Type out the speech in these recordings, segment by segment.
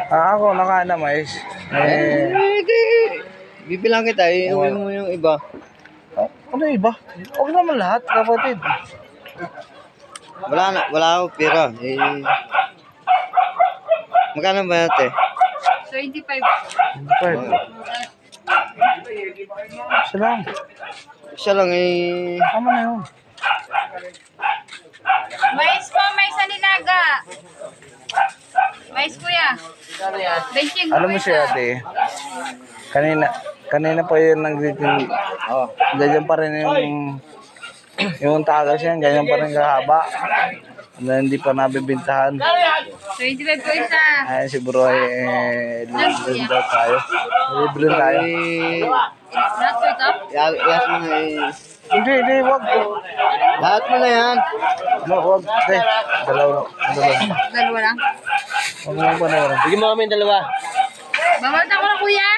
Ako, nakain na mais. Bibilang kita, iuwi mo yung iba. Ano iba? Huwag naman lahat, kapatid. Wala ako pera. Magkano ba natin? 25. Isa lang. Isa lang Tama na yun. Mais po, mais sa ninaga. Mais kuya. Benching Alam mo siya, ate. Kanina pa yun nag-greeting. Ganyan pa rin yung tagas yan. Ganyan pa rin kahaba. Hindi pa nabibintahan. 25 po isa. Ayan si bro ay libre daw tayo. Libre tayo. Lahat po ito? Lahat mo na Hindi, wag. Lahat mo na yan. Wag. Dalawa. Dalawa lang. Wag mo pa na yun. Bigyan mo kami yung dalawa. Babalta ko na kuya.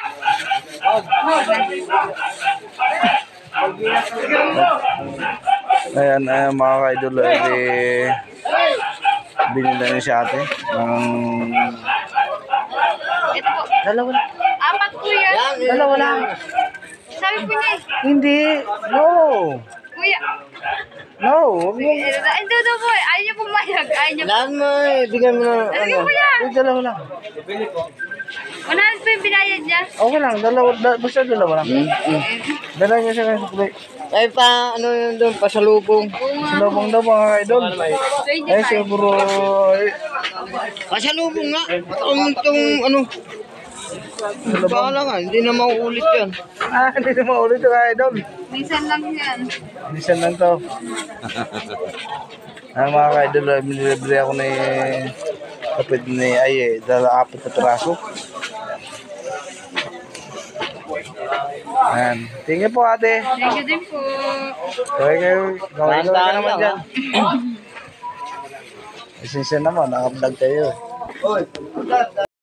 Ayan, mga ka-idol. Binila niya si ate. Ito po. Dalawa lang. 4 kuya. Dalawa lang. Sabi po niya eh. Hindi. No. Kuya. No. Wag mo. Ito po. Ayaw niyo pumayag. Ayaw niyo. Lahat mo bigyan mo na. Sige kuya. Dalawa lang. 100 po yung binayad niya. Okay lang. Basta dalawa lang. Dalawa niya siya ng suklay. Ay pa, ano yun doon, pasalubong. Salubong daw mga ka-idol. Ay, 25. siguro. Pasalubong nga. Ang itong, ano. Bahala nga, hindi na mauulit yan. Hindi na maulit yung ka-idol. Minsan lang yan. Bisan lang to. Mga ka-idol, binilibre ako na kapit ni Ay, 4 na piraso. Ayan. Thank you po ate. Thank you din po. Gawin ka naman dyan. Isensya naman, nakablog kayo.